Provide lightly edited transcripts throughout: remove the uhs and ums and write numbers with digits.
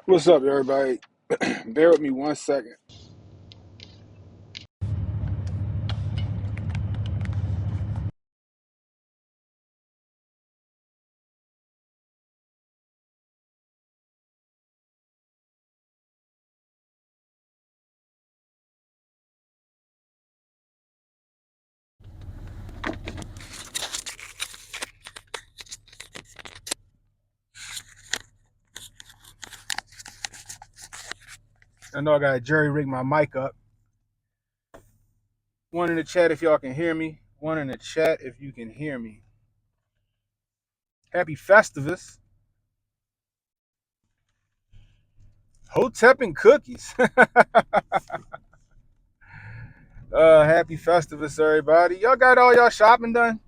What's up, everybody? Bear with me 1 second. I know I got to jerry rig my mic up. One in the chat if y'all can hear me. One in the chat if you can hear me. Happy Festivus. Hotep and cookies. Happy Festivus, everybody. Y'all got all y'all shopping done?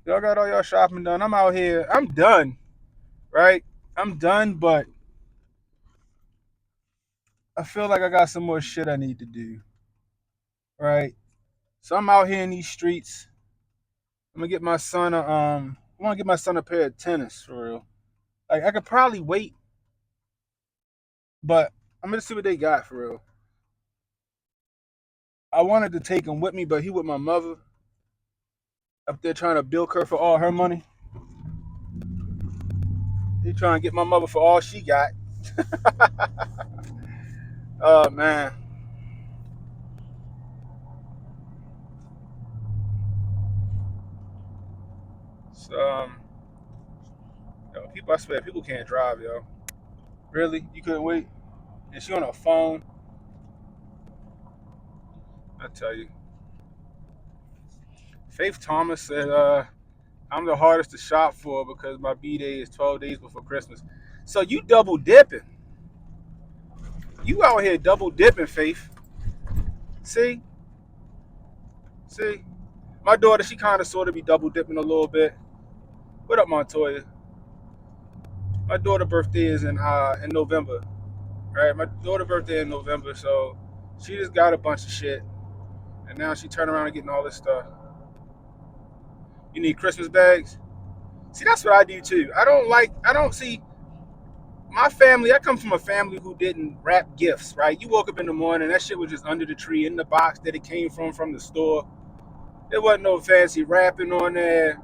Y'all got all y'all shopping done? I'm out here. I'm done, right? I'm done, but I feel like I got some more shit I need to do, right? So I'm out here in these streets. I'm gonna get my son I want to get my son a pair of tennis for real. Like I could probably wait, but I'm gonna see what they got for real. I wanted to take him with me, but he with my mother up there trying to bilk her for all her money. He trying to get my mother for all she got. Oh man. So yo, people, I swear people can't drive, yo. Really? You couldn't wait? And she on her phone. I tell you. Faith Thomas said, I'm the hardest to shop for because my B day is 12 days before Christmas. So you double dipping. You out here double dipping, Faith. See? See? My daughter, she kind of sort of be double dipping a little bit. What up, Montoya? My daughter's birthday is in November, right? My daughter's birthday in November, so she just got a bunch of shit, and now she turned around and getting all this stuff. You need Christmas bags? See, that's what I do too. I don't see my family. I come from a family who didn't wrap gifts, right? You woke up in the morning, that shit was just under the tree in the box that it came from the store. There wasn't no fancy wrapping on there.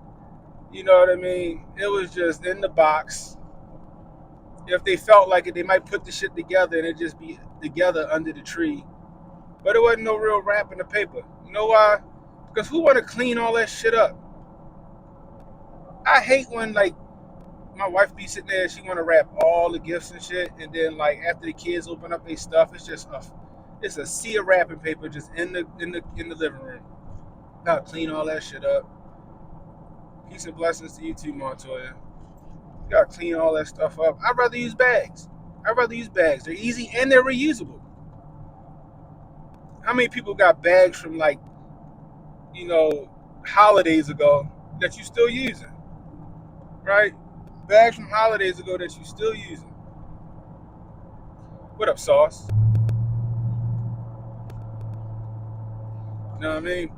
You know what I mean? It was just in the box. If they felt like it, they might put the shit together and it just be together under the tree. But it wasn't no real wrap in the paper. You know why? Because who want to clean all that shit up? I hate when like my wife be sitting there, she want to wrap all the gifts and shit, and then like after the kids open up their stuff, it's a sea of wrapping paper just in the living room. Gotta clean all that shit up. Peace and blessings to you too, Montoya. You gotta clean all that stuff up. I'd rather use bags. They're easy and they're reusable. How many people got bags from like, you know, holidays ago that you still using? Right? Bags from holidays ago that you still using. What up, Sauce? You know what I mean?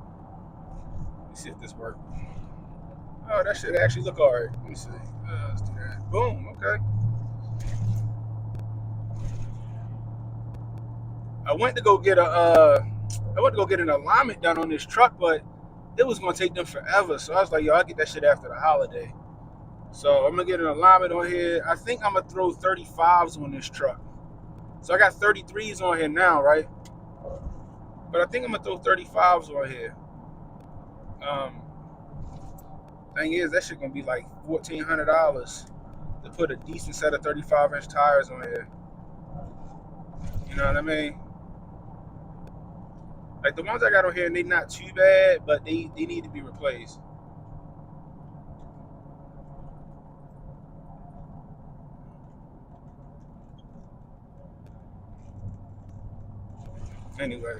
Let me see if this works. Oh, that shit actually look alright. Let me see. Let's do that. Boom. Okay. I went to go get an alignment done on this truck, but it was gonna take them forever. So I was like, yo, I'll get that shit after the holiday. So I'm gonna get an alignment on here. I think I'm gonna throw 35s on this truck. So I got 33s on here now, right? But I think I'm gonna throw 35s on here. Um, thing is, that shit gonna be like $1,400 to put a decent set of 35-inch tires on here. You know what I mean? Like the ones I got on here, they not too bad, but they need to be replaced. Anyway.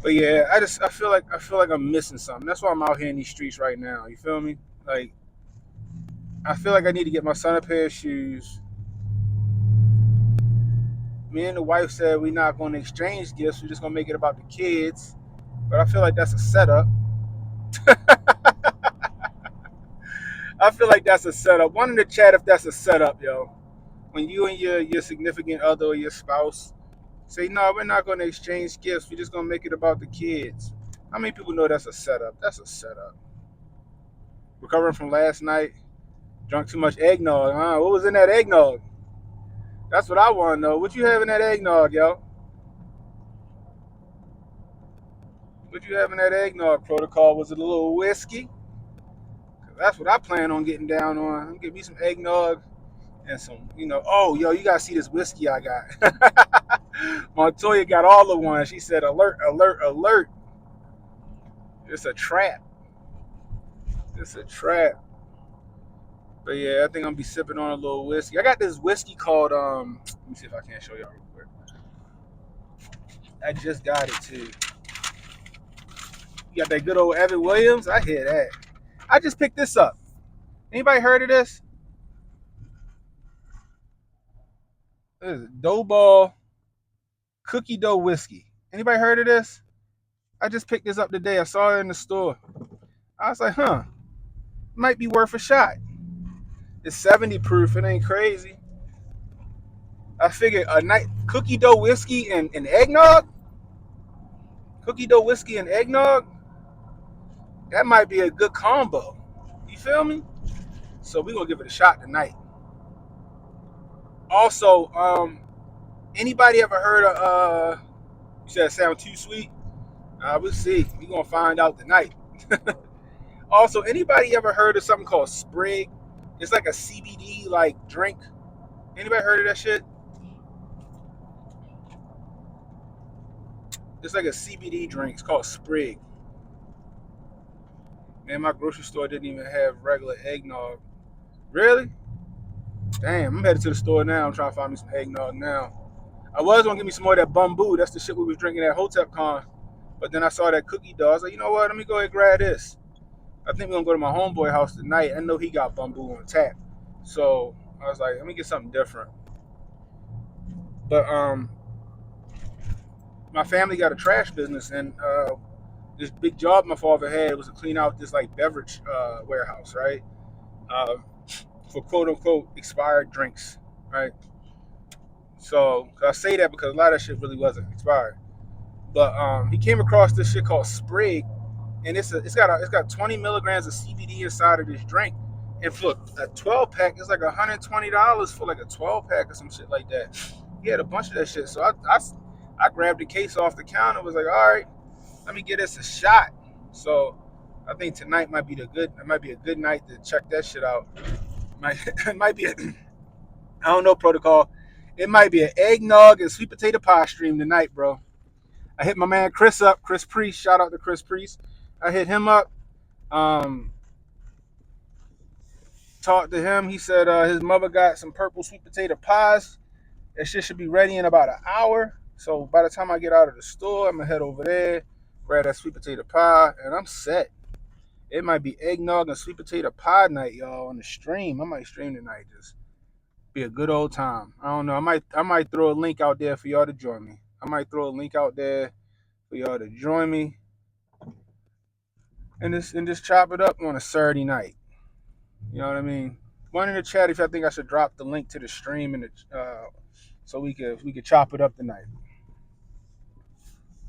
But yeah, I feel like I'm missing something. That's why I'm out here in these streets right now. You feel me? Like I feel like I need to get my son a pair of shoes. Me and the wife said we're not going to exchange gifts. We're just going to make it about the kids. But I feel like that's a setup. I feel like that's a setup. One in the chat if that's a setup, yo. When you and your significant other or your spouse say, no, we're not going to exchange gifts. We're just going to make it about the kids. How many people know that's a setup? That's a setup. Recovering from last night, drunk too much eggnog. Huh? What was in that eggnog? That's what I want to know. What you have in that eggnog, yo? What you have in that eggnog protocol? Was it a little whiskey? That's what I plan on getting down on. Give me some eggnog and some, oh, yo, you got to see this whiskey I got. Montoya got all the ones. She said, alert, alert, alert. It's a trap. It's a trap. But yeah, I think I'm gonna be sipping on a little whiskey. I got this whiskey called let me see if I can show y'all real quick. I just got it too. You got that good old Evan Williams? I hear that. I just picked this up. Anybody heard of this? This is dough ball cookie dough whiskey. Anybody heard of this? I just picked this up today. I saw it in the store. I was like, might be worth a shot. It's 70 proof. It ain't crazy. I figured a night cookie dough whiskey and eggnog. Cookie dough whiskey and eggnog. That might be a good combo. You feel me? So we're gonna give it a shot tonight. Also, anybody ever heard of you said it sound too sweet? We'll see. We're gonna find out tonight. Also, anybody ever heard of something called Sprig? It's like a CBD like drink. Anybody heard of that shit? It's like a CBD drink. It's called Sprig. Man, my grocery store didn't even have regular eggnog. Really? Damn, I'm headed to the store now. I'm trying to find me some eggnog now. I was gonna give me some more of that bamboo. That's the shit we was drinking at HotepCon. But then I saw that cookie dough. I was like, you know what? Let me go ahead and grab this. I think we're gonna go to my homeboy house tonight. I know he got bamboo on tap. So I was like, let me get something different. But my family got a trash business, and this big job my father had was to clean out this like beverage warehouse, right? Uh, for quote unquote expired drinks, right? So I say that because a lot of shit really wasn't expired. But he came across this shit called Sprig, and it's got 20 milligrams of CBD inside of this drink. And look, a 12 pack is like $120 for like a 12 pack or some shit like that. He had a bunch of that shit. So I grabbed the case off the counter. Was like, all right, let me get this a shot. So I think tonight might be a good night to check that shit out. It might be I don't know protocol. It might be an eggnog and sweet potato pie stream tonight, bro. I hit my man Chris up, Chris Priest. Shout out to Chris Priest. I hit him up. Um, Talked to him. He said his mother got some purple sweet potato pies. That shit should be ready in about an hour. So by the time I get out of the store, I'm gonna head over there, grab that sweet potato pie, and I'm set. It might be eggnog and sweet potato pie night, y'all, on the stream. I might stream tonight. Just be a good old time. I don't know. I might throw a link out there for y'all to join me. I might throw a link out there for y'all to join me and just chop it up on a Saturday night. You know what I mean? One in the chat if I think I should drop the link to the stream and so we could chop it up tonight.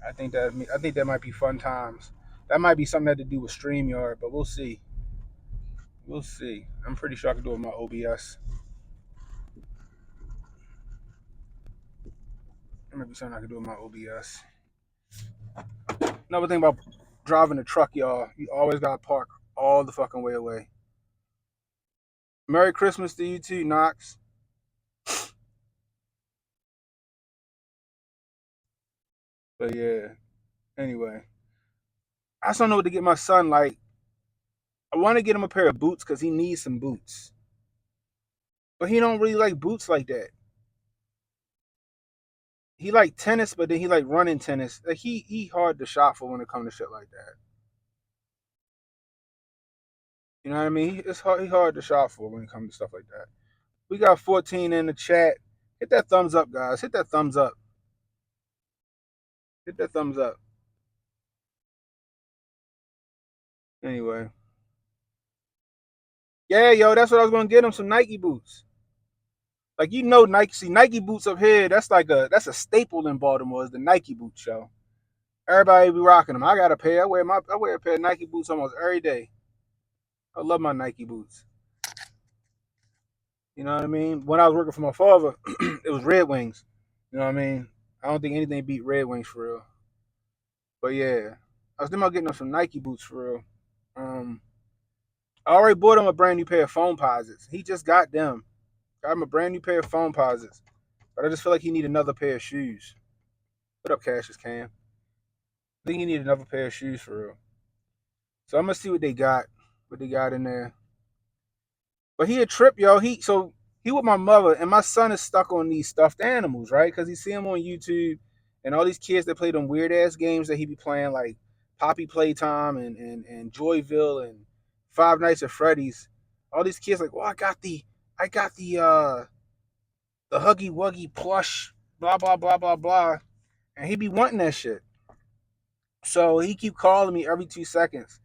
I think that might be fun times. That might be something that to do with StreamYard, but we'll see. We'll see. I'm pretty sure I can do it with my OBS. That might be something I can do with my OBS. Another thing about driving a truck, y'all, you always gotta park all the fucking way away. Merry Christmas to you too, Knox. But yeah, anyway, I just don't know what to get my son. Like, I want to get him a pair of boots because he needs some boots, but he don't really like boots like that. He like tennis, but then he like running tennis. Like he hard to shop for when it comes to shit like that. You know what I mean? He hard to shop for when it comes to stuff like that. We got 14 in the chat. Hit that thumbs up, guys. Hit that thumbs up. Hit that thumbs up. Anyway, Yeah, yo, that's what I was gonna get him, some Nike boots. Like Nike. See Nike boots up here. That's a staple in Baltimore. Is the Nike boots, yo. Everybody be rocking them. I got a pair. I wear a pair of Nike boots almost every day. I love my Nike boots. You know what I mean? When I was working for my father, it was Red Wings. You know what I mean? I don't think anything beat Red Wings for real. But yeah, I was thinking about getting him some Nike boots for real. Um, I already bought him a brand new pair of foam posits. He just got them. Got him a brand new pair of foam posits. But I just feel like he need another pair of shoes. What up, Cassius Cam? I think he need another pair of shoes for real. So I'm gonna see what they got in there. But he a trip, yo. He with my mother, and my son is stuck on these stuffed animals, right? Because he see them on YouTube, and all these kids that play them weird ass games that he be playing, like Poppy Playtime and Joyville and Five Nights at Freddy's. All these kids like, well, I got the Huggy Wuggy plush, blah blah blah blah blah, and he be wanting that shit. So he keep calling me every 2 seconds.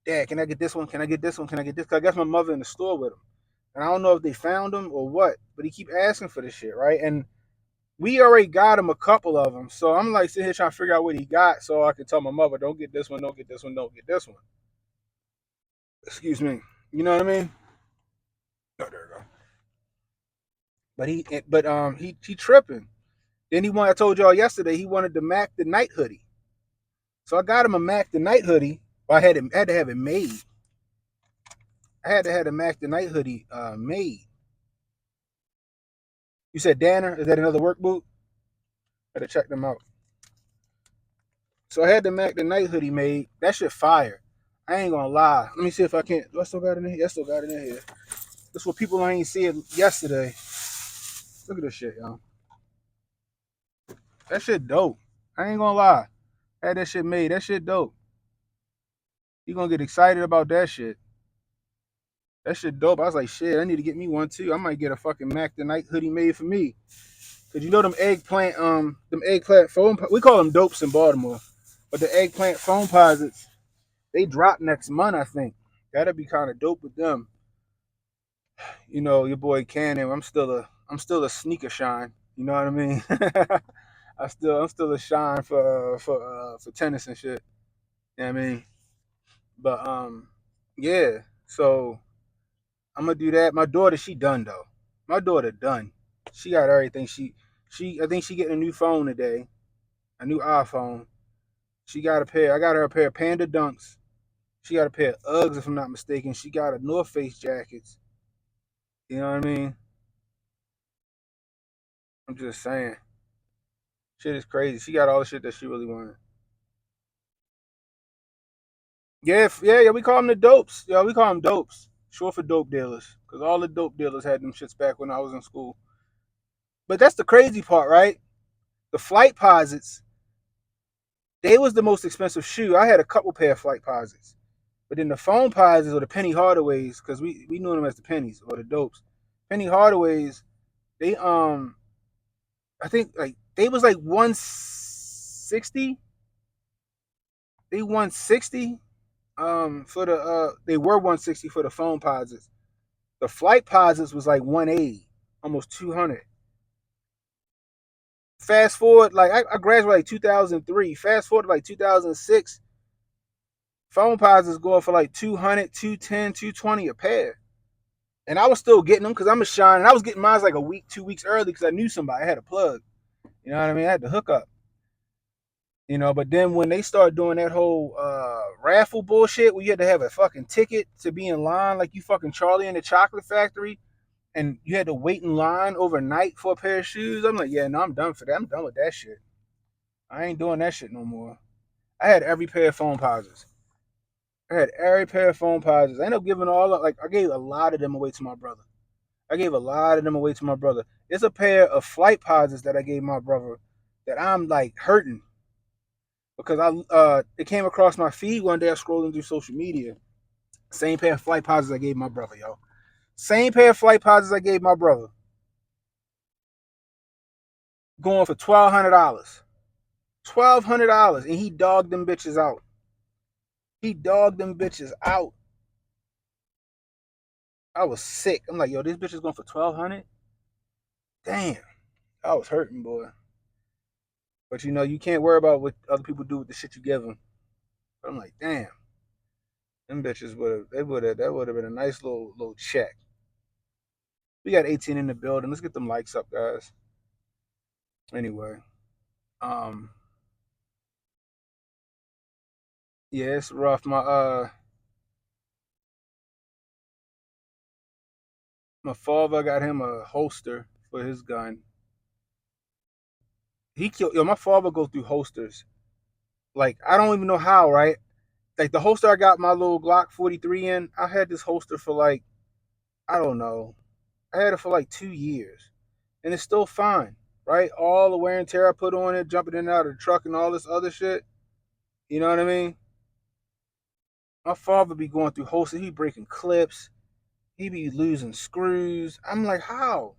Dad, can I get this one? Can I get this one? Can I get this? Cause I guess my mother in the store with him. And I don't know if they found him or what, but he keep asking for this shit, right? And we already got him a couple of them. So I'm like sitting here trying to figure out what he got so I can tell my mother, don't get this one, don't get this one, don't get this one. Excuse me. You know what I mean? Oh, there we go. He tripping. Then I told y'all yesterday he wanted the Mac the Night hoodie. So I got him a Mac the Night hoodie. Well, had to have it made. I had to have the Mac the Night hoodie made. You said Danner? Is that another work boot? Gotta check them out. So I had the Mac the Night hoodie made. That shit fire. I ain't gonna lie. Let me see if I can. Do I still got it in here? I still got it in here. This what people ain't see it yesterday. Look at this shit, y'all. That shit dope. I ain't gonna lie. I had that shit made. That shit dope. You gonna get excited about that shit. That shit dope. I was like, shit, I need to get me one too. I might get a fucking Mac the Night hoodie made for me. Cause you know them eggplant foam. We call them dopes in Baltimore, but the eggplant foam posits, they drop next month, I think. That'd be kind of dope with them. You know, your boy Cannon. I'm still a sneaker shine. You know what I mean? I'm still a shine for tennis and shit. You know what I mean? But yeah. So I'm gonna do that. My daughter, she done though. My daughter done. She got everything. I think she getting a new phone today, a new iPhone. She got a pair. I got her a pair of Panda Dunks. She got a pair of Uggs, if I'm not mistaken. She got a North Face jackets. You know what I mean? I'm just saying. Shit is crazy. She got all the shit that she really wanted. Yeah, yeah. We call them the dopes. Yeah, we call them dopes. Short for dope dealers. Because all the dope dealers had them shits back when I was in school. But that's the crazy part, right? The flight posits, they was the most expensive shoe. I had a couple pair of flight posits. But then the phone posits or the Penny Hardaways, because we knew them as the pennies or the dopes. Penny Hardaways, they I think like they was like 160. They 160 for the they were 160 for the phone posits. The flight posits was like 180, almost 200. Fast forward, like I graduated like 2003. Fast forward to like 2006, phone posits going for like 200, 210, 220 a pair. And I was still getting them because I'm a shine. And I was getting mine like a week, 2 weeks early because I knew somebody. I had a plug. You know what I mean? I had to hook up. You know, but then when they started doing that whole raffle bullshit where you had to have a fucking ticket to be in line like you fucking Charlie in the Chocolate Factory and you had to wait in line overnight for a pair of shoes, I'm like, yeah, no, I'm done for that. I'm done with that shit. I ain't doing that shit no more. I had every pair of phone posits. I had every pair of phone posits. I ended up giving I gave a lot of them away to my brother. I gave a lot of them away to my brother. It's a pair of flight posits that I gave my brother that I'm like hurting because it came across my feed one day. I was scrolling through social media. Same pair of flight posits I gave my brother, yo. Same pair of flight posits I gave my brother. Going for $1,200. $1,200, and he dogged them bitches out. He dogged them bitches out. I was sick. I'm like, yo, this bitch is going for 1,200. Damn, I was hurting, boy. But you know, you can't worry about what other people do with the shit you give them. But I'm like, damn, them bitches would have, they would have, that would have been a nice little check. We got 18 in the building. Let's get them likes up, guys. Anyway, um, yeah, it's rough. My father got him a holster for his gun. He killed. Yo, my father go through holsters. Like I don't even know how. Right? Like the holster I got my little Glock 43 in. I had this holster for like I don't know. I had it for like 2 years, and it's still fine. Right? All the wear and tear I put on it, jumping in and out of the truck, and all this other shit. You know what I mean? My father be going through holsters. He breaking clips. He be losing screws. I'm like, how?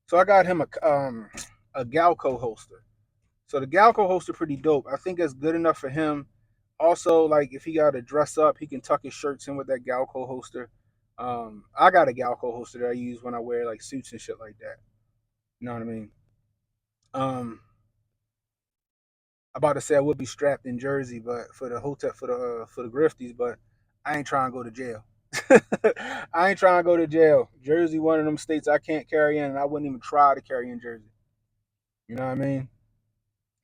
So I got him a Galco holster. So the Galco holster pretty dope. I think that's good enough for him. Also, like if he got to dress up, he can tuck his shirts in with that Galco holster. I got a Galco holster that I use when I wear like suits and shit like that. You know what I mean? Um, I'm about to say I would be strapped in Jersey, but for the hotel for the grifties, but I ain't trying to go to jail. I ain't trying to go to jail. Jersey, one of them states I can't carry in, and I wouldn't even try to carry in Jersey. You know what I mean?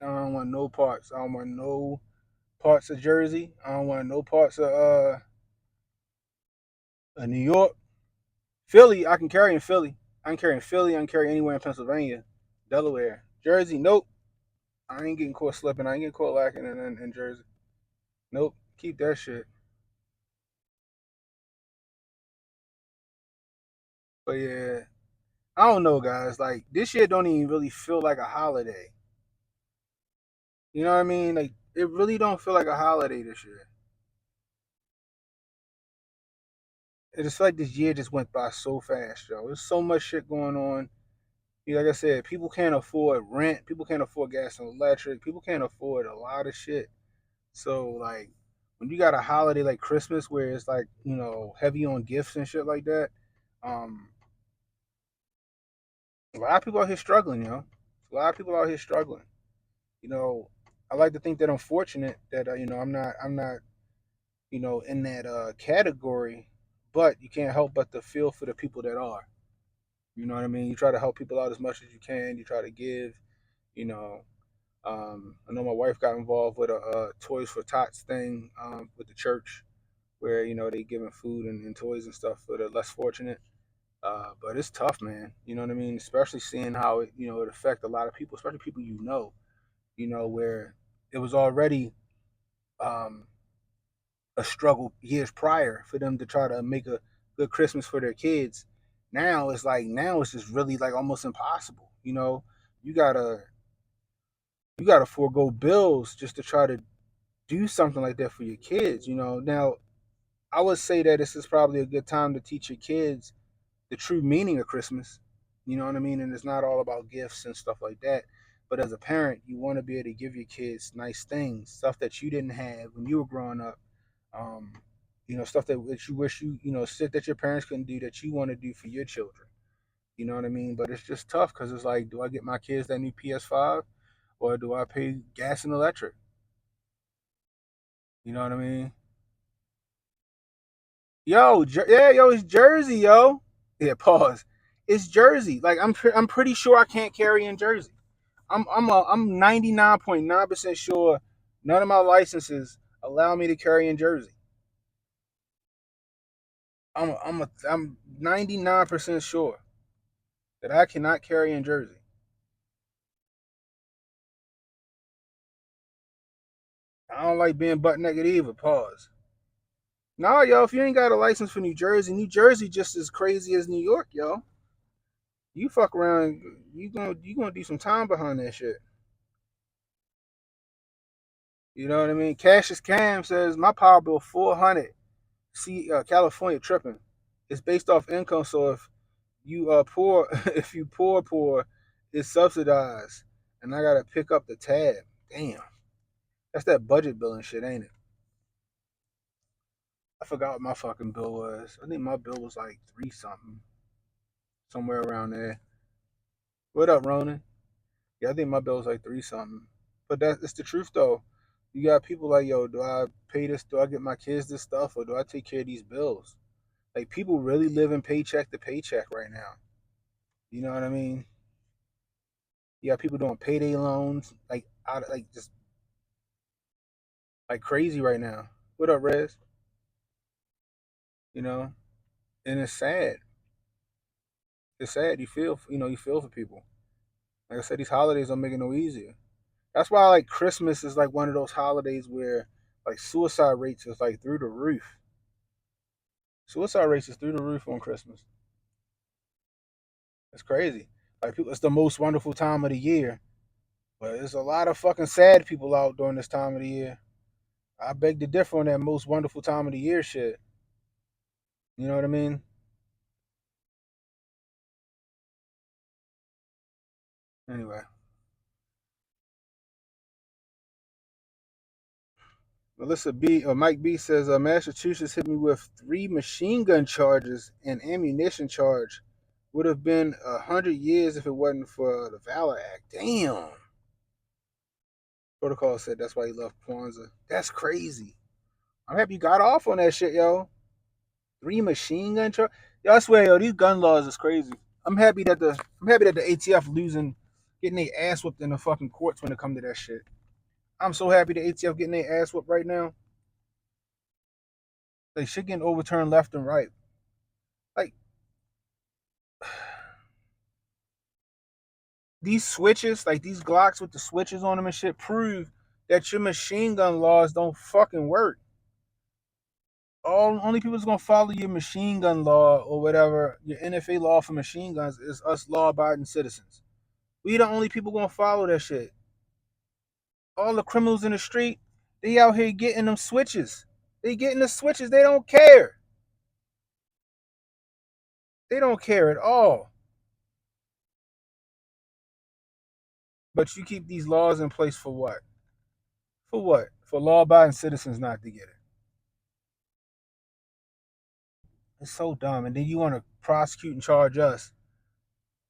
I don't want no parts. I don't want no parts of Jersey. I don't want no parts of New York. Philly, I can carry in Philly. I can carry in Philly. I can carry anywhere in Pennsylvania, Delaware, Jersey. Nope. I ain't getting caught slipping. I ain't getting caught lacking in Jersey. Nope. Keep that shit. But yeah, I don't know, guys. Like this year don't even really feel like a holiday. You know what I mean? Like it really don't feel like a holiday this year. It just feel like this year just went by so fast, yo. There's so much shit going on. Like I said, people can't afford rent. People can't afford gas and electric. People can't afford a lot of shit. So like when you got a holiday like Christmas where it's like, heavy on gifts and shit like that, um, a lot of people out here struggling, A lot of people out here struggling. You know, I like to think that I'm fortunate that I'm not in that category, but you can't help but to feel for the people that are. You know what I mean? You try to help people out as much as you can. You try to give. You know, I know my wife got involved with a Toys for Tots thing with the church, where they giving food and toys and stuff for the less fortunate. But it's tough, man. You know what I mean? Especially seeing how it affect a lot of people, especially people you know. Where it was already um, a struggle years prior for them to try to make a good Christmas for their kids. Now it's just really like almost impossible. You gotta you gotta forego bills just to try to do something like that for your kids. Now I would say that this is probably a good time to teach your kids the true meaning of Christmas. You know what I mean? And it's not all about gifts and stuff like that. But as a parent, you want to be able to give your kids nice things, stuff that you didn't have when you were growing up. Um, stuff that you wish shit that your parents couldn't do that you want to do for your children. You know what I mean? But it's just tough because it's like, do I get my kids that new PS5 or do I pay gas and electric? You know what I mean? Yo, yeah, yo, it's Jersey, yo. Yeah, pause. It's Jersey. Like I'm pretty sure I can't carry in Jersey. I'm 99.9% sure none of my licenses allow me to carry in Jersey. I'm 99% sure that I cannot carry in Jersey. I don't like being butt naked either. Pause. Nah, yo, if you ain't got a license for New Jersey just as crazy as New York, yo. You fuck around, you gonna do some time behind that shit. You know what I mean? Cassius Cam says my power bill 400. See, California tripping. It's based off income, so if you poor, if you poor, it's subsidized, and I gotta pick up the tab. Damn, that's that budget billing shit, ain't it? I forgot what my fucking bill was. I think my bill was like three something, somewhere around there. What up, Ronan? Yeah, I think my bill was like three something. But it's the truth though. You got people like, yo, do I pay this? Do I get my kids this stuff, or do I take care of these bills? Like people really living paycheck to paycheck right now. You know what I mean? You got people doing payday loans, like out, like just like crazy right now. What up, Rez? You know, and it's sad. It's sad. You feel for people. Like I said, these holidays don't make it no easier. That's why like Christmas is like one of those holidays where like suicide rates is like through the roof. Suicide rates is through the roof on Christmas. It's crazy. Like people, it's the most wonderful time of the year, but there's a lot of fucking sad people out during this time of the year. I beg to differ on that most wonderful time of the year shit. You know what I mean? Anyway, Melissa B or Mike B says Massachusetts hit me with three machine gun charges and ammunition charge. Would have been 100 years if it wasn't for the Valor Act. Damn. Protocol said that's why he left Kwanzaa. That's crazy. I'm happy you got off on that shit, yo. Three machine gun charge. Yo, I swear, yo, these gun laws is crazy. I'm happy that the ATF losing, getting their ass whooped in the fucking courts when it come to that shit. I'm so happy the ATF getting their ass whooped right now. They shit getting overturned left and right. Like these switches, like these Glocks with the switches on them and shit, prove that your machine gun laws don't fucking work. All only people that's gonna follow your machine gun law or whatever, your NFA law for machine guns is us law abiding citizens. We the only people gonna follow that shit. All the criminals in the street, they out here getting them switches. They getting the switches, they don't care. They don't care at all. But you keep these laws in place for what? For what? For law abiding citizens not to get it. It's so dumb. And then you want to prosecute and charge us.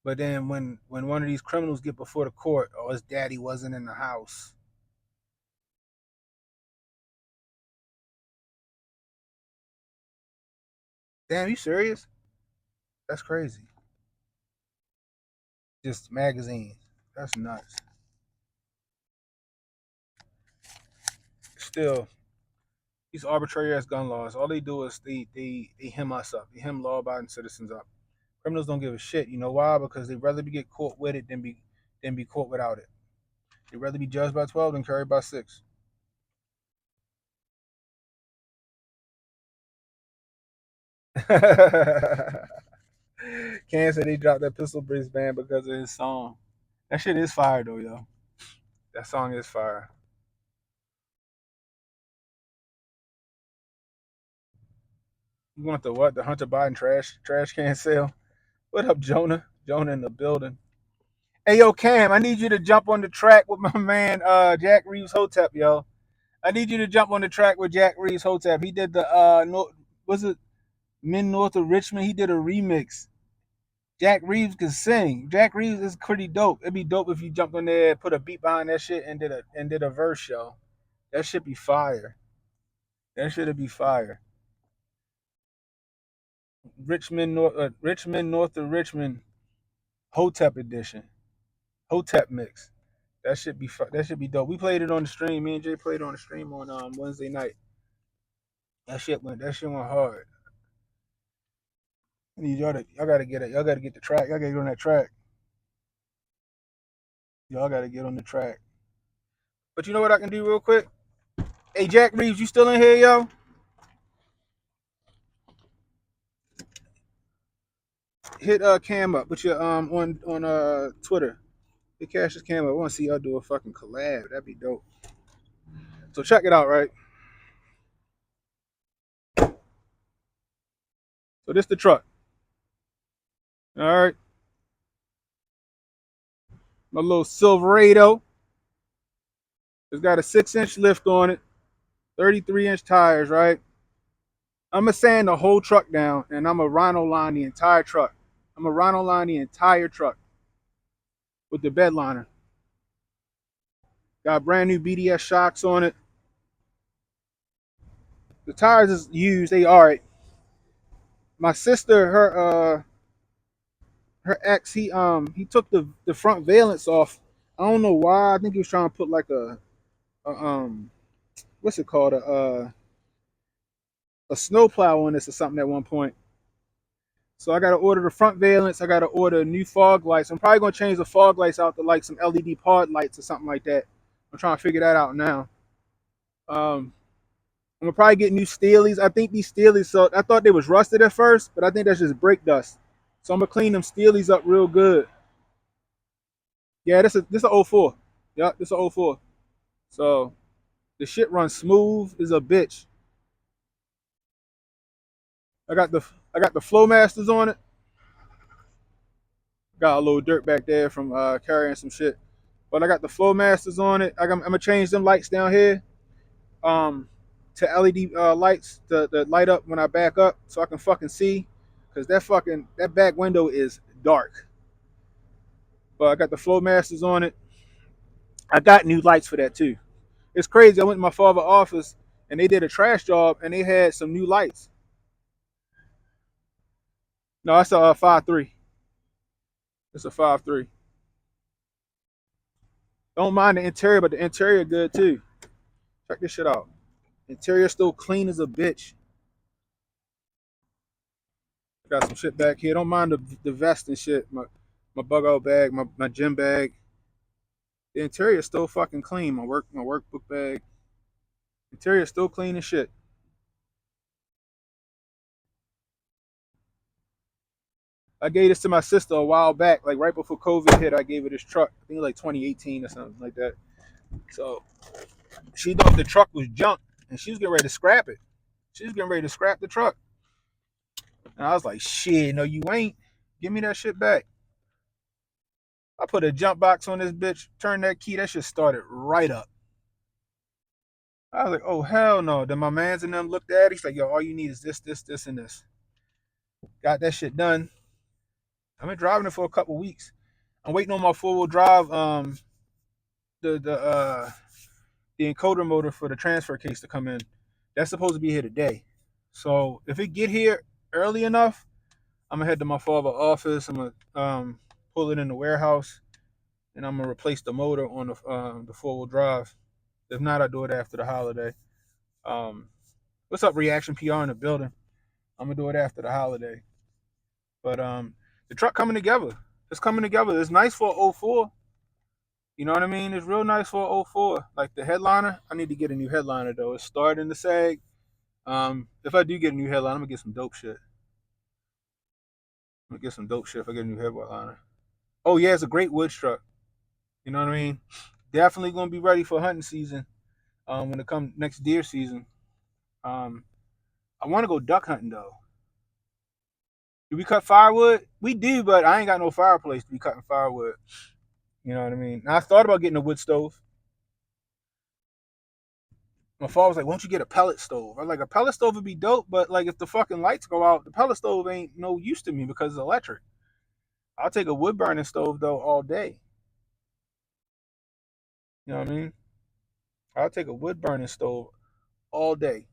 But then when one of these criminals get before the court, oh, his daddy wasn't in the house. Damn, you serious? That's crazy. Just magazines. That's nuts. Still, these arbitrary ass gun laws, all they do is they hem us up. They hem law abiding citizens up. Criminals don't give a shit. You know why? Because they'd rather be get caught with it than be caught without it. They'd rather be judged by 12 than carried by 6. Can say they dropped that Pistol Bricks band because of his song. That shit is fire though, yo. That song is fire. You want the what? The Hunter Biden trash can sale? What up, Jonah? Jonah in the building. Hey yo, Cam, I need you to jump on the track with my man Jack Reeves Hotep, yo. I need you to jump on the track with Jack Reeves Hotep. He did the was it Men North of Richmond? He did a remix. Jack Reeves can sing. Jack Reeves is pretty dope. It'd be dope if you jumped on there, put a beat behind that shit, and did a verse show. That should be fire. That should be fire. Richmond North of Richmond Hotep edition. Hotep mix. That should be dope. We played it on the stream. Me and Jay played on the stream on Wednesday night. That shit went hard. I need y'all gotta get it. Y'all gotta get the track. Y'all gotta get on that track. Y'all gotta get on the track. But you know what I can do real quick? Hey Jack Reeves, you still in here, yo? Hit Cam up with your on Twitter. Hit Cash's Cam up. I wanna see y'all do a fucking collab. That'd be dope. So check it out, right? So this the truck. All right. My little Silverado. It's got a 6-inch lift on it, 33-inch tires, right? I'm gonna sand the whole truck down, and I'm a rhino line the entire truck. I'm a rhino line the entire truck with the bed liner. Got brand new BDS shocks on it. The tires is used. They all right. My sister, her ex, he took the front valence off. I don't know why. I think he was trying to put like a what's it called, a snowplow on this or something at one point. So I got to order the front valence. I got to order new fog lights. I'm probably gonna change the fog lights out to like some LED pod lights or something like that. I'm trying to figure that out now. I'm gonna probably get new steelies. I think these steelies. So I thought they was rusted at first, but I think that's just brake dust. So I'm gonna clean them steelies up real good. Yeah, this a '04. Yeah, this a '04. So the shit runs smooth as a bitch. I got the I got the flow masters on it. Got a little dirt back there from carrying some shit, but I got the flow masters on it. I'm gonna change them lights down here um, to LED lights to light up when I back up, so I can fucking see. Cause that back window is dark. But I got the flow masters on it. I got new lights for that too. It's crazy. I went to my father's office and they did a trash job and they had some new lights. No, that's a 5.3. It's a 5.3. Don't mind the interior, but the interior good too. Check this shit out. Interior still clean as a bitch. Got some shit back here. Don't mind the vest and shit. My bug out bag, my gym bag. The interior still fucking clean. My workbook bag. Interior still clean as shit. I gave this to my sister a while back, like right before COVID hit. I gave her this truck. I think like 2018 or something like that. So she thought the truck was junk, and she was getting ready to scrap it. She was getting ready to scrap the truck, and I was like, "Shit, no, you ain't. Give me that shit back." I put a jump box on this bitch, turned that key, that shit started right up. I was like, "Oh hell no!" Then my man's and them looked at it. He's like, "Yo, all you need is this, this, this, and this." Got that shit done. I've been driving it for a couple weeks. I'm waiting on my four wheel drive. The the uh the encoder motor for the transfer case to come in. That's supposed to be here today. So if it get here early enough, I'm gonna head to my father's office. I'm gonna pull it in the warehouse, and I'm gonna replace the motor on the four wheel drive. If not, I do it after the holiday. Um, what's up, Reaction PR in the building? I'm gonna do it after the holiday. But the truck coming together. It's coming together. It's nice for '04. You know what I mean? It's real nice for '04. Like the headliner, I need to get a new headliner though. It's starting to sag. If I do get a new headliner, I'm gonna get some dope shit. I'm gonna get some dope shit if I get a new headliner. Oh yeah, it's a great wood truck. You know what I mean? Definitely gonna be ready for hunting season. When it comes next deer season. Um, I want to go duck hunting though. Do we cut firewood? We do, but I ain't got no fireplace to be cutting firewood. You know what I mean? Now, I thought about getting a wood stove. My father was like, "Why don't you get a pellet stove?" I'm like, "A pellet stove would be dope, but like if the fucking lights go out, the pellet stove ain't no use to me because it's electric. I'll take a wood burning stove though all day. You know what I mean? I'll take a wood burning stove all day.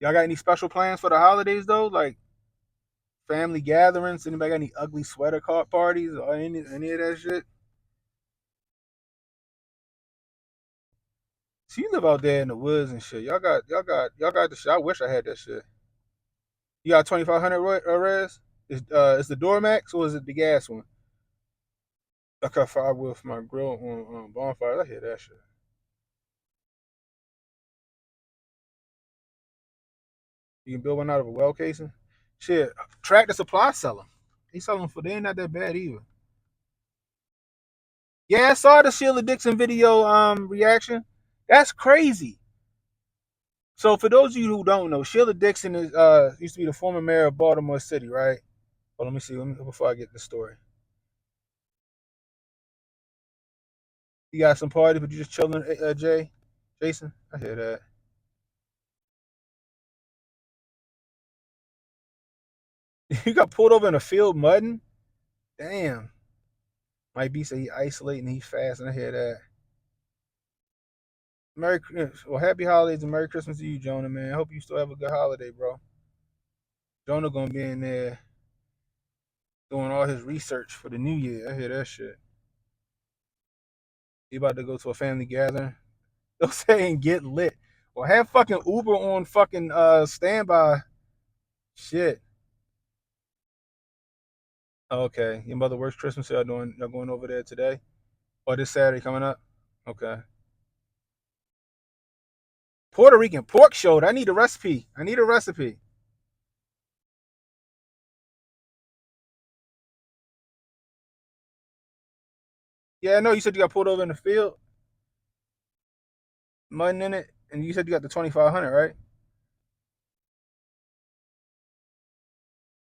Y'all got any special plans for the holidays though? Like family gatherings? Anybody got any ugly sweater card parties or any of that shit? So you live out there in the woods and shit. Y'all got the shit. I wish I had that shit. You got 2500 res? Is the Dormax or is it the gas one? I got firewood for my grill on bonfires. I hear that shit. You can build one out of a well casing. Shit, Tractor Supply sell them. They sell them for they ain't not that bad either. Yeah, I saw the Sheila Dixon video reaction. That's crazy. So for those of you who don't know, Sheila Dixon is used to be the former mayor of Baltimore City, right? Well, let me see. Before I get the story. You got some party, but you just chilling, Jason? I hear that. You got pulled over in a field mudding? Damn. Mike B say he isolating, he's fast, and I hear that. Well, happy holidays and Merry Christmas to you, Jonah, man. I hope you still have a good holiday, bro. Jonah gonna be in there doing all his research for the new year. I hear that shit. He about to go to a family gathering. They'll say and get lit. Well, have fucking Uber on fucking standby. Shit. Okay. Your mother works Christmas, so y'all going over there today? Or this Saturday coming up? Okay. Puerto Rican pork shoulder. I need a recipe. I need a recipe. Yeah, I know you said you got pulled over in the field, mudding in it, and you said you got the 2500, right?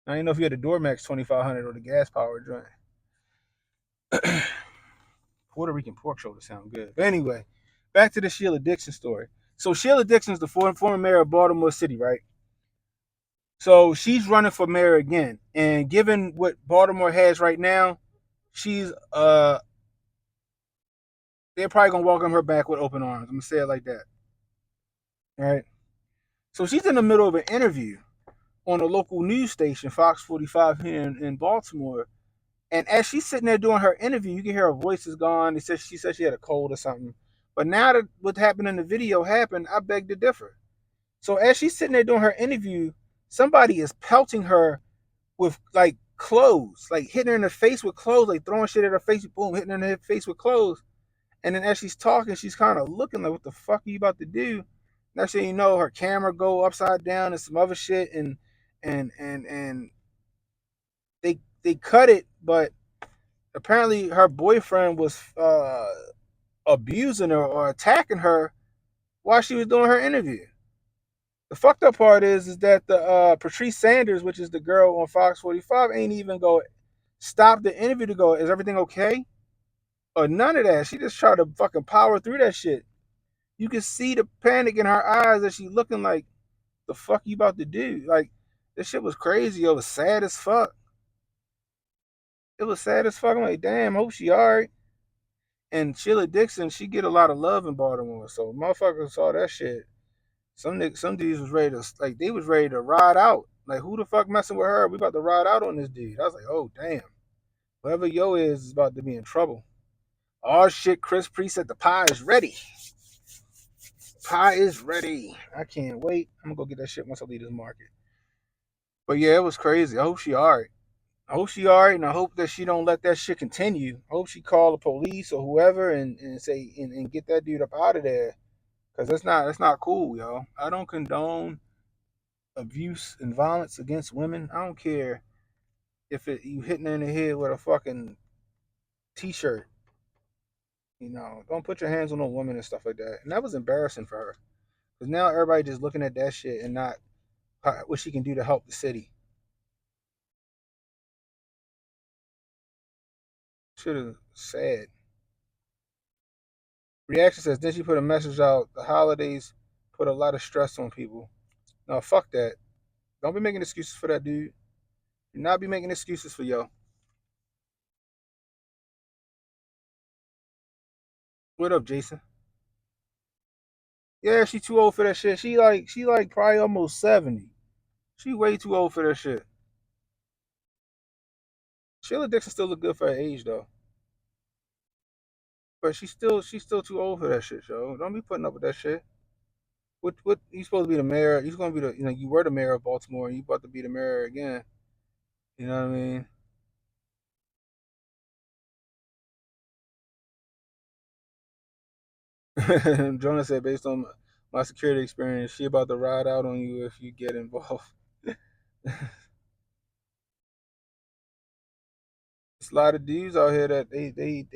I didn't know if you had the Dormax 2500 or the gas powered joint. Puerto Rican pork shoulder sound good. But anyway, back to the Sheila Dixon story. So Sheila Dixon's the former mayor of Baltimore City, right? So she's running for mayor again. And given what Baltimore has right now, she's they're probably gonna welcome her back with open arms. I'm gonna say it like that. All right. So she's in the middle of an interview on a local news station, Fox 45 here in Baltimore. And as she's sitting there doing her interview, you can hear her voice is gone. She said she had a cold or something. But now that what happened in the video happened, I beg to differ. So as she's sitting there doing her interview, somebody is pelting her with like clothes, like hitting her in the face with clothes, like throwing shit at her face, boom, hitting her in the face with clothes. And then as she's talking, she's kind of looking like, "What the fuck are you about to do?" Next thing you know, her camera go upside down and some other shit, and they cut it, but apparently her boyfriend was abusing her or attacking her while she was doing her interview. The fucked up part is that the Patrice Sanders, which is the girl on Fox 45, ain't even go stop the interview to go, "Is everything okay?" Or none of that. She just tried to fucking power through that shit. You can see the panic in her eyes that she looking like, "The fuck you about to do?" Like this shit was crazy. It was sad as fuck. It was sad as fuck. I'm like, damn, I hope she alright. And Sheila Dixon, she get a lot of love in Baltimore. So motherfuckers saw that shit. Some dudes was ready to like they was ready to ride out. Like who the fuck messing with her? We about to ride out on this dude. I was like, oh damn. Whoever yo is about to be in trouble. Oh shit, Chris Priest said the pie is ready. Pie is ready. I can't wait. I'm gonna go get that shit once I leave this market. But yeah, it was crazy. I hope she alright. I hope she alright, and I hope that she don't let that shit continue. I hope she call the police or whoever and say and get that dude up out of there. Cause that's not cool, yo. I don't condone abuse and violence against women. I don't care if you hitting her in the head with a fucking t-shirt. Don't put your hands on a woman and stuff like that. And that was embarrassing for her. Cause now everybody just looking at that shit and not what she can do to help the city. Shit is sad. Reaction says, then she put a message out. The holidays put a lot of stress on people. No, fuck that. Don't be making excuses for that dude. Do not be making excuses for yo. What up, Jason? Yeah, she too old for that shit. She like probably almost 70. She way too old for that shit. Sheila Dixon still look good for her age though. But she's still too old for that shit, yo. Don't be putting up with that shit. What you supposed to be the mayor? You're gonna be the you were the mayor of Baltimore and you about to be the mayor again. You know what I mean? Jonah said, based on my security experience, she about to ride out on you if you get involved. There's a lot of dudes out here that they they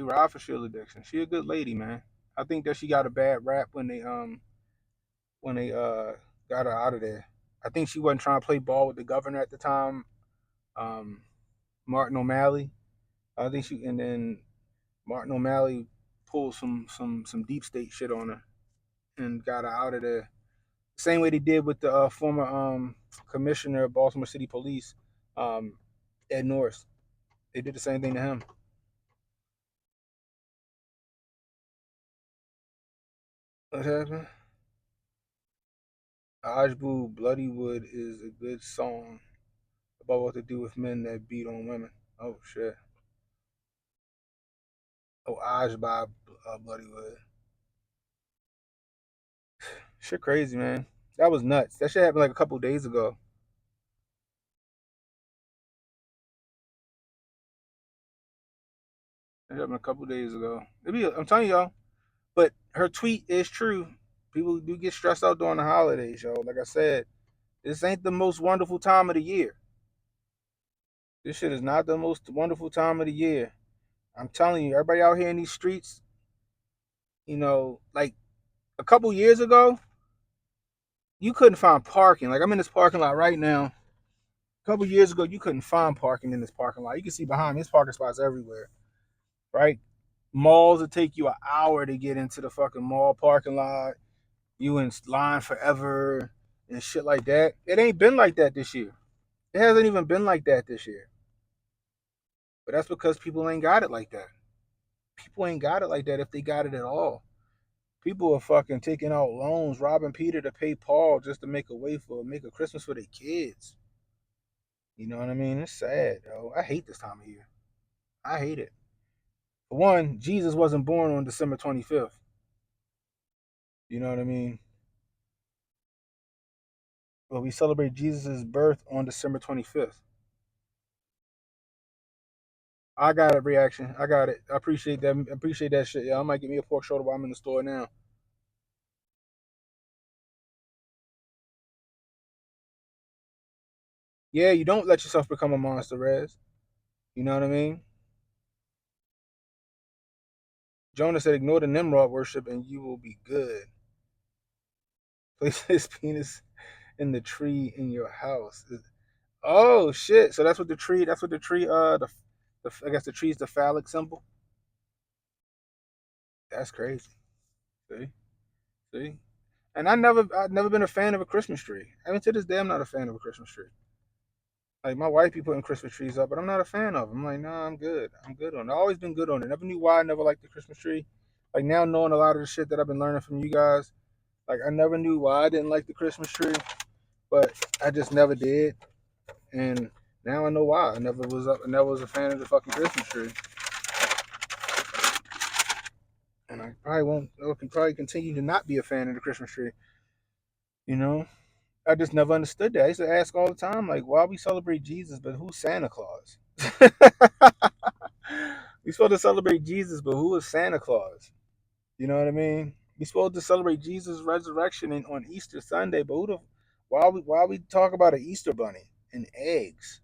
ride for Sheila Dixon. She a good lady, man. I think that she got a bad rap when they got her out of there. I think she wasn't trying to play ball with the governor at the time, um, Martin O'Malley. I think she and then Martin O'Malley pulled some deep state shit on her and got her out of there. Same way they did with the former commissioner of Baltimore City Police, um, Ed Norris. They did the same thing to him. What happened? Ajbu Bloodywood is a good song about what to do with men that beat on women. Oh shit. Oh, Aj by Bloodywood. Shit crazy, man. That was nuts. That shit happened like a couple days ago. It happened a couple days ago. Maybe I'm telling y'all. But her tweet is true. People do get stressed out during the holidays, yo. Like I said, this ain't the most wonderful time of the year. This shit is not the most wonderful time of the year. I'm telling you, everybody out here in these streets, like a couple years ago, you couldn't find parking. Like I'm in this parking lot right now. A couple years ago, you couldn't find parking in this parking lot. You can see behind me, there's parking spots everywhere, right? Malls will take you an hour to get into the fucking mall parking lot. You in line forever and shit like that. It ain't been like that this year. It hasn't even been like that this year. But that's because people ain't got it like that. People ain't got it like that if they got it at all. People are fucking taking out loans, robbing Peter to pay Paul just to make a Christmas for their kids. You know what I mean? It's sad, yo. I hate this time of year. I hate it. For one, Jesus wasn't born on December 25th. You know what I mean? But we celebrate Jesus' birth on December 25th. I got it, reaction. I got it. I appreciate that. I appreciate that shit. Yeah, I might get me a pork shoulder while I'm in the store now. Yeah, you don't let yourself become a monster, Rez. You know what I mean? Jonah said, ignore the Nimrod worship and you will be good. Place his penis in the tree in your house. Oh shit! So that's what the tree. I guess the tree is the phallic symbol. That's crazy. See, see. And I've never been a fan of a Christmas tree. I mean, to this day, I'm not a fan of a Christmas tree. Like my wife be putting Christmas trees up, but I'm not a fan of them. I'm like, nah, I'm good. I'm good on it. I've always been good on it. Never knew why I never liked the Christmas tree. Like now knowing a lot of the shit that I've been learning from you guys, like I never knew why I didn't like the Christmas tree, but I just never did. And now I know why. I never was a fan of the fucking Christmas tree. And I probably won't or can probably continue to not be a fan of the Christmas tree. You know? I just never understood that. I used to ask all the time, like, why we celebrate Jesus, but who's Santa Claus? We supposed to celebrate Jesus, but who is Santa Claus? You know what I mean? We supposed to celebrate Jesus' resurrection on Easter Sunday, but why we talk about an Easter bunny and eggs?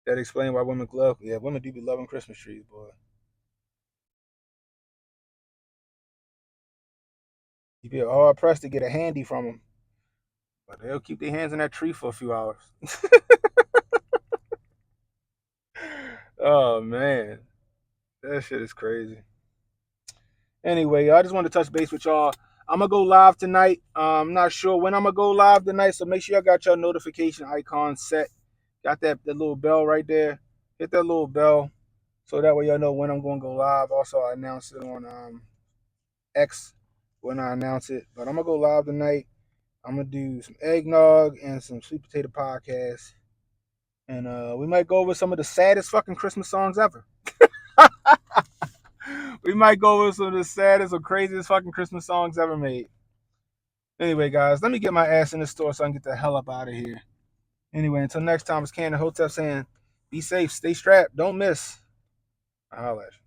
That explain why women love. Yeah, women do be loving Christmas trees, boy. You be hard pressed to get a handy from them, but they'll keep their hands in that tree for a few hours. Oh man, that shit is crazy. Anyway, I just want to touch base with y'all. I'm gonna go live tonight. I'm not sure when I'm gonna go live tonight, so make sure y'all got your notification icon set. Got that little bell right there. Hit that little bell so that way y'all know when I'm gonna go live. Also, I announce it on X when I announce it. But I'm gonna go live tonight. I'm gonna do some eggnog and some sweet potato podcast, and we might go over some of the saddest fucking Christmas songs ever. We might go over some of the saddest or craziest fucking Christmas songs ever made. Anyway, guys, let me get my ass in the store so I can get the hell up out of here. Anyway, until next time, it's Cannon Hotep saying, be safe, stay strapped, don't miss. I'll holler at you.